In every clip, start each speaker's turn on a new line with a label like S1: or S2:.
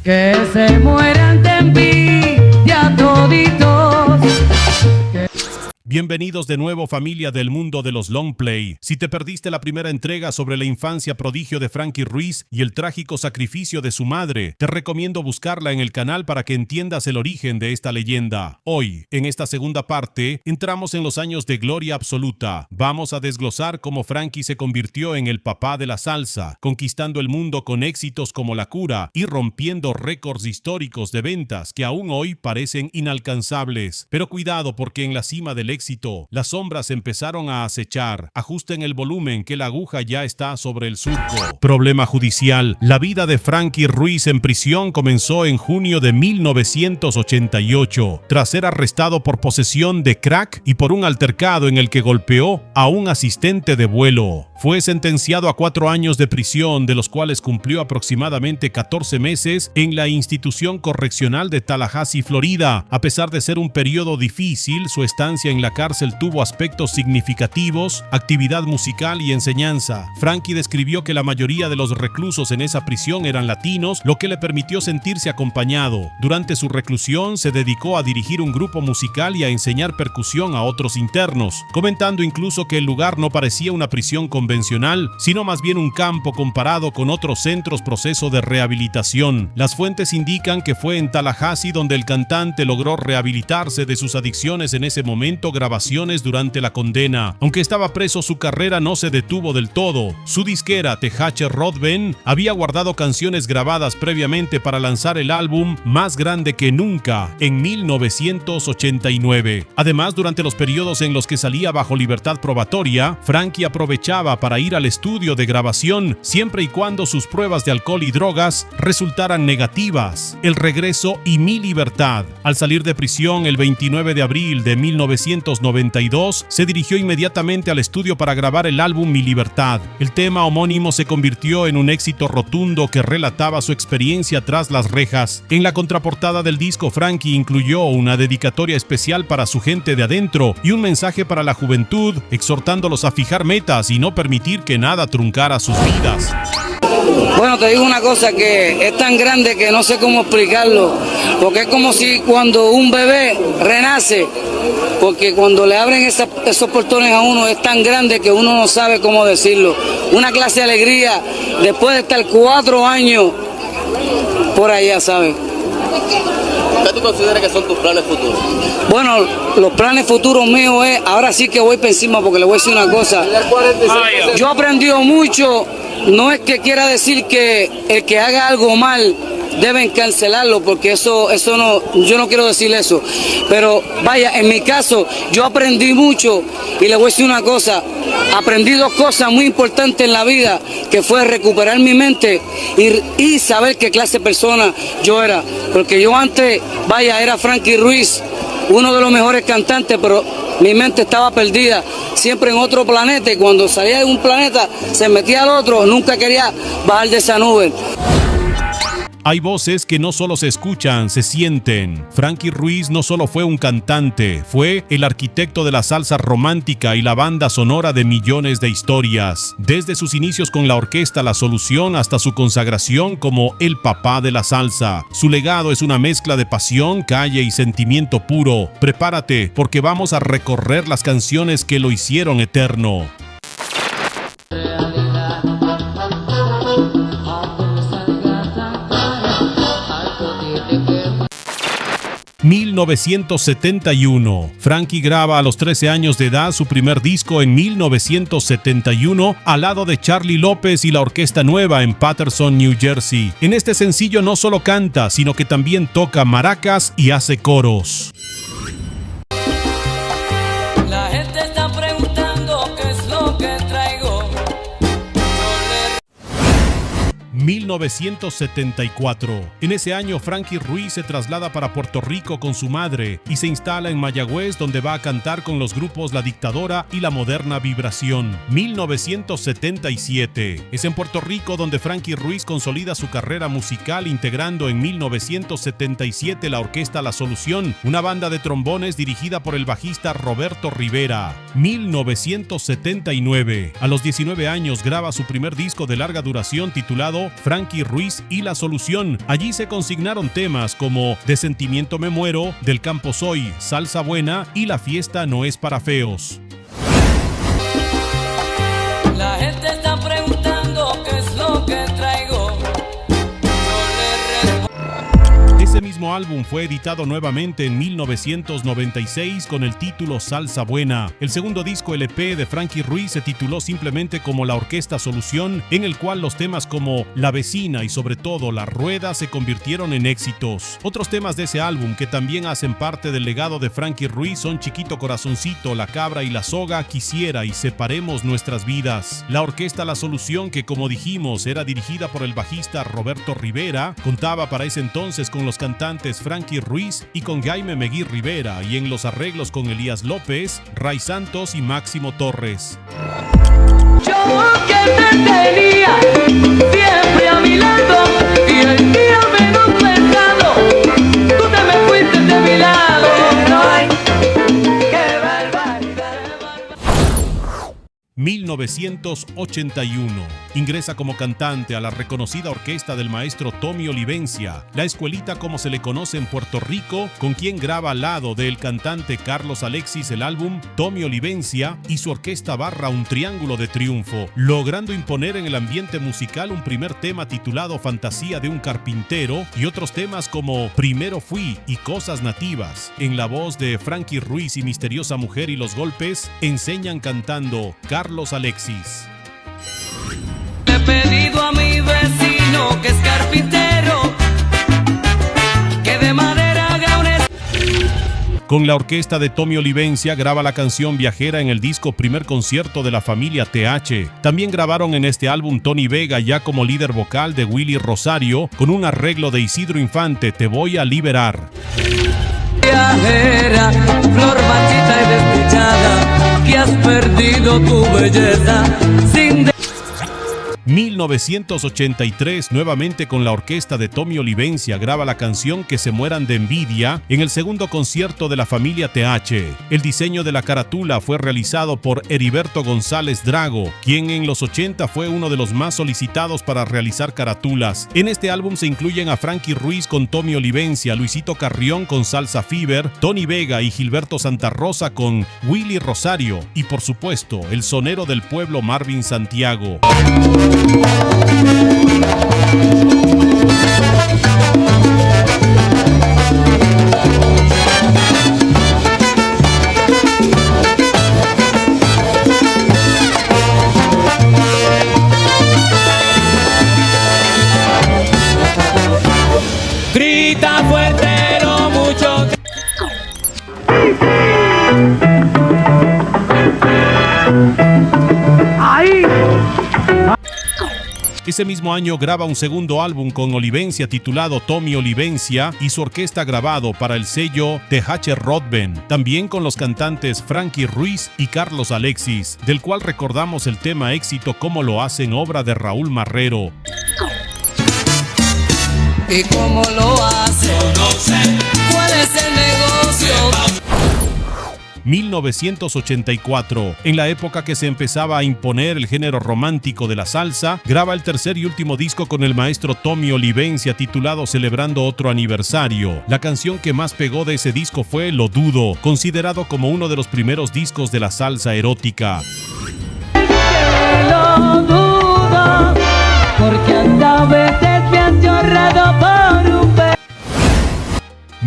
S1: Que se mueran de envidia toditos.
S2: Bienvenidos de nuevo, familia del mundo de los long play. Si te perdiste la primera entrega sobre la infancia prodigio de Frankie Ruiz y el trágico sacrificio de su madre, te recomiendo buscarla en el canal para que entiendas el origen de esta leyenda. Hoy, en esta segunda parte, entramos en los años de gloria absoluta. Vamos a desglosar cómo Frankie se convirtió en el papá de la salsa, conquistando el mundo con éxitos como La Cura y rompiendo récords históricos de ventas que aún hoy parecen inalcanzables. Pero cuidado, porque en la cima del éxito, las sombras empezaron a acechar. Ajusten el volumen, que la aguja ya está sobre el surco. Problema judicial. La vida de Frankie Ruiz en prisión comenzó en junio de 1988, tras ser arrestado por posesión de crack y por un altercado en el que golpeó a un asistente de vuelo. Fue sentenciado a 4 años de prisión, de los cuales cumplió aproximadamente 14 meses en la institución correccional de Tallahassee, Florida. A pesar de ser un periodo difícil, su estancia en la cárcel tuvo aspectos significativos, actividad musical y enseñanza. Frankie describió que la mayoría de los reclusos en esa prisión eran latinos, lo que le permitió sentirse acompañado. Durante su reclusión se dedicó a dirigir un grupo musical y a enseñar percusión a otros internos, comentando incluso que el lugar no parecía una prisión convencional, sino más bien un campo comparado con otros centros proceso de rehabilitación. Las fuentes indican que fue en Tallahassee donde el cantante logró rehabilitarse de sus adicciones en ese momento, grabaciones durante la condena. Aunque estaba preso, su carrera no se detuvo del todo. Su disquera, THR Rodben, había guardado canciones grabadas previamente para lanzar el álbum Más Grande que Nunca en 1989. Además, durante los periodos en los que salía bajo libertad probatoria, Frankie aprovechaba para ir al estudio de grabación siempre y cuando sus pruebas de alcohol y drogas resultaran negativas. El regreso y Mi Libertad. Al salir de prisión el 29 de abril de 1992, se dirigió inmediatamente al estudio para grabar el álbum Mi Libertad. El tema homónimo se convirtió en un éxito rotundo que relataba su experiencia tras las rejas. En la contraportada del disco, Frankie incluyó una dedicatoria especial para su gente de adentro y un mensaje para la juventud, exhortándolos a fijar metas y no permitir que nada truncara sus vidas.
S3: Bueno, te digo una cosa que es tan grande que no sé cómo explicarlo, porque es como si cuando un bebé renace, porque cuando le abren esos portones a uno es tan grande que uno no sabe cómo decirlo. Una clase de alegría después de estar 4 años por allá, ¿sabes?
S4: ¿Qué tú consideras que son tus planes futuros?
S3: Bueno, los planes futuros míos es, ahora sí que voy para encima, porque le voy a decir una cosa. Yo he aprendido mucho, no es que quiera decir que el que haga algo mal deben cancelarlo, porque eso no, yo no quiero decir eso. Pero vaya, en mi caso, yo aprendí mucho y le voy a decir una cosa, aprendí 2 cosas muy importantes en la vida, que fue recuperar mi mente y saber qué clase de persona yo era. Porque yo antes, vaya, era Frankie Ruiz, uno de los mejores cantantes, pero mi mente estaba perdida, siempre en otro planeta, y cuando salía de un planeta se metía al otro, nunca quería bajar de esa nube.
S2: Hay voces que no solo se escuchan, se sienten. Frankie Ruiz no solo fue un cantante, fue el arquitecto de la salsa romántica y la banda sonora de millones de historias. Desde sus inicios con la orquesta La Solución hasta su consagración como el papá de la salsa. Su legado es una mezcla de pasión, calle y sentimiento puro. Prepárate, porque vamos a recorrer las canciones que lo hicieron eterno. 1971. Frankie graba a los 13 años de edad su primer disco en 1971 al lado de Charlie López y la Orquesta Nueva en Paterson, New Jersey. En este sencillo no solo canta, sino que también toca maracas y hace coros.
S1: La gente está preguntando qué es lo que traigo.
S2: 1974. En ese año, Frankie Ruiz se traslada para Puerto Rico con su madre y se instala en Mayagüez, donde va a cantar con los grupos La Dictadora y La Moderna Vibración. 1977. Es en Puerto Rico donde Frankie Ruiz consolida su carrera musical, integrando en 1977 la Orquesta La Solución, una banda de trombones dirigida por el bajista Roberto Rivera. 1979. A los 19 años graba su primer disco de larga duración titulado Frankie Ruiz y La Solución. Allí se consignaron temas como De Sentimiento Me Muero, Del Campo Soy, Salsa Buena y La Fiesta No Es Para Feos.
S1: La gente está preguntando qué es lo que traigo.
S2: Ese mismo álbum fue editado nuevamente en 1996 con el título Salsa Buena. El segundo disco LP de Frankie Ruiz se tituló simplemente como La Orquesta Solución, en el cual los temas como La Vecina y sobre todo La Rueda se convirtieron en éxitos. Otros temas de ese álbum que también hacen parte del legado de Frankie Ruiz son Chiquito Corazoncito, La Cabra y la Soga, Quisiera y Separemos Nuestras Vidas. La Orquesta La Solución, que como dijimos era dirigida por el bajista Roberto Rivera, contaba para ese entonces con los cantantes Frankie Ruiz y con Jaime Megui Rivera, y en los arreglos con Elías López, Ray Santos y Máximo Torres.
S1: Yo que te tenía siempre a mi lado y el día menos pensado, tú te me fuiste de mi lado. Ay, qué barbaridad.
S2: 1981. Ingresa como cantante a la reconocida orquesta del maestro Tommy Olivencia, la escuelita como se le conoce en Puerto Rico, con quien graba al lado del cantante Carlos Alexis el álbum Tommy Olivencia y su orquesta barra Un Triángulo de Triunfo, logrando imponer en el ambiente musical un primer tema titulado Fantasía de un Carpintero y otros temas como Primero Fui y Cosas Nativas. En la voz de Frankie Ruiz y Misteriosa Mujer y Los Golpes, enseñan cantando Carlos Alexis.
S1: Le he pedido a mi vecino que es carpintero que de madera haga un
S2: Con la orquesta de Tommy Olivencia graba la canción Viajera en el disco Primer Concierto de la Familia TH. También grabaron en este álbum Tony Vega ya como líder vocal de Willy Rosario, con un arreglo de Isidro Infante, Te Voy a Liberar.
S1: viajera, flor marchita y desdichada, que has perdido tu belleza sin
S2: 1983, nuevamente con la orquesta de Tommy Olivencia, graba la canción Que se mueran de envidia en el segundo concierto de la Familia TH. El diseño de la carátula fue realizado por Heriberto González Drago, quien en los 80 fue uno de los más solicitados para realizar carátulas. En este álbum se incluyen a Frankie Ruiz con Tommy Olivencia, Luisito Carrión con Salsa Fever, Tony Vega y Gilberto Santa Rosa con Willy Rosario y por supuesto el sonero del pueblo Marvin Santiago.
S1: grita fuerte lo mucho que...
S2: Ese mismo año graba un segundo álbum con Olivencia titulado Tommy Olivencia y su orquesta grabado para el sello TH Rodben, también con los cantantes Frankie Ruiz y Carlos Alexis, del cual recordamos el tema éxito Como lo hacen, obra de Raúl Marrero.
S1: ¿Y cómo lo hace? No sé. ¿Cuál es el negocio?
S2: 1984. En la época que se empezaba a imponer el género romántico de la salsa, graba el tercer y último disco con el maestro Tommy Olivencia titulado Celebrando Otro Aniversario. La canción que más pegó de ese disco fue Lo Dudo, considerado como uno de los primeros discos de la salsa erótica.
S1: Lo dudo, porque anda a veces me han llorado por un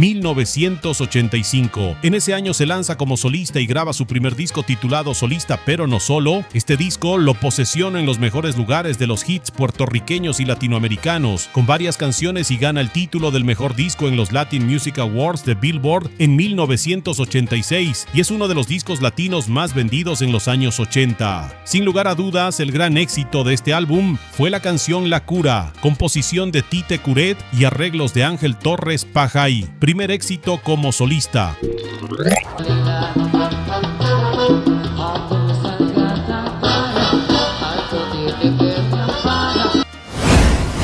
S2: 1985. En ese año se lanza como solista y graba su primer disco titulado Solista pero no solo. Este disco lo posesiona en los mejores lugares de los hits puertorriqueños y latinoamericanos, con varias canciones y gana el título del mejor disco en los Latin Music Awards de Billboard en 1986 y es uno de los discos latinos más vendidos en los años 80. Sin lugar a dudas, el gran éxito de este álbum fue la canción La Cura, composición de Tite Curet y arreglos de Ángel Torres Pajay. Primer éxito como solista.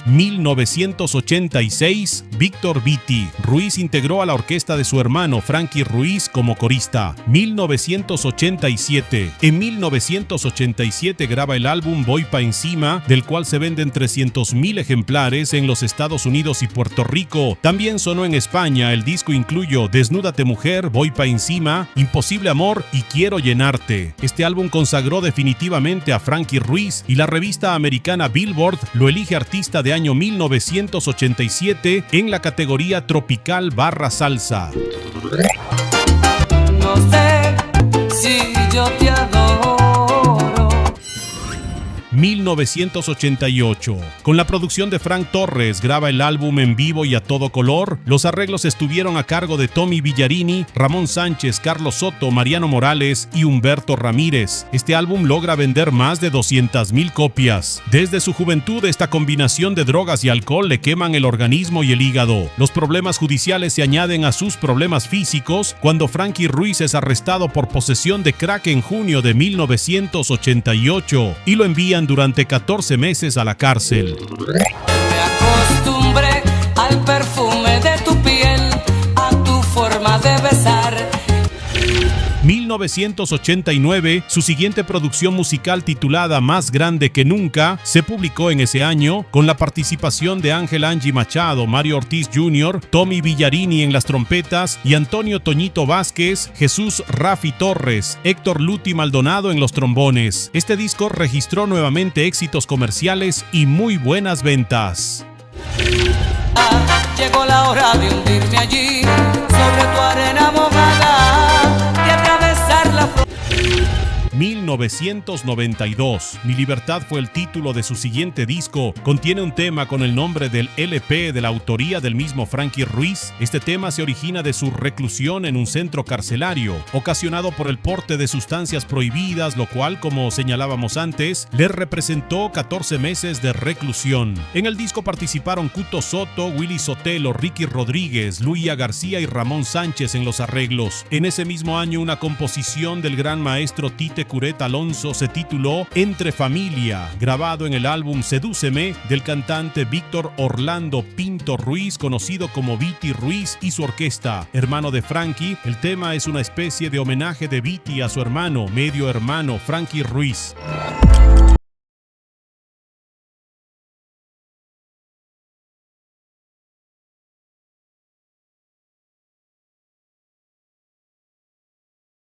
S2: 1986. 1986, Víctor Vitti. Ruiz integró a la orquesta de su hermano Frankie Ruiz como corista. 1987. En 1987 graba el álbum Voy pa' encima, del cual se venden 300,000 ejemplares en los Estados Unidos y Puerto Rico. También sonó en España. El disco incluyó Desnúdate mujer, Voy pa' encima, Imposible amor y Quiero llenarte. Este álbum consagró definitivamente a Frankie Ruiz y la revista americana Billboard lo elige artista de año 1987 en la categoría tropical / salsa.
S1: No sé si yo te adoro.
S2: 1988. Con la producción de Frank Torres, graba el álbum en vivo y a todo color. Los arreglos estuvieron a cargo de Tommy Villarini, Ramón Sánchez, Carlos Soto, Mariano Morales y Humberto Ramírez. Este álbum logra vender más de 200,000 copias. Desde su juventud, esta combinación de drogas y alcohol le queman el organismo y el hígado. Los problemas judiciales se añaden a sus problemas físicos cuando Frankie Ruiz es arrestado por posesión de crack en junio de 1988 y lo envían durante 14 meses a la cárcel.
S1: Me acostumbré al perfume de tu piel, a tu forma de besar.
S2: 1989, su siguiente producción musical titulada Más grande que nunca se publicó en ese año con la participación de Ángel Angie Machado, Mario Ortiz Jr., Tommy Villarini en las trompetas y Antonio Toñito Vázquez, Jesús Rafi Torres, Héctor Luti Maldonado en los trombones. Este disco registró nuevamente éxitos comerciales y muy buenas ventas.
S1: Llegó la hora de hundirme allí sobre tu arena mojada, de atravesar la frontera.
S2: 1992. Mi libertad fue el título de su siguiente disco. Contiene un tema con el nombre del LP de la autoría del mismo Frankie Ruiz. Este tema se origina de su reclusión en un centro carcelario, ocasionado por el porte de sustancias prohibidas, lo cual, como señalábamos antes, le representó 14 meses de reclusión. En el disco participaron Cuto Soto, Willy Sotelo, Ricky Rodríguez, Luía García y Ramón Sánchez en los arreglos. En ese mismo año, una composición del gran maestro Tite Curet Alonso se tituló Entre Familia, grabado en el álbum Sedúceme del cantante Víctor Orlando Pinto Ruiz, conocido como Viti Ruiz, y su orquesta. Hermano de Frankie, el tema es una especie de homenaje de Viti a su hermano, medio hermano, Frankie Ruiz.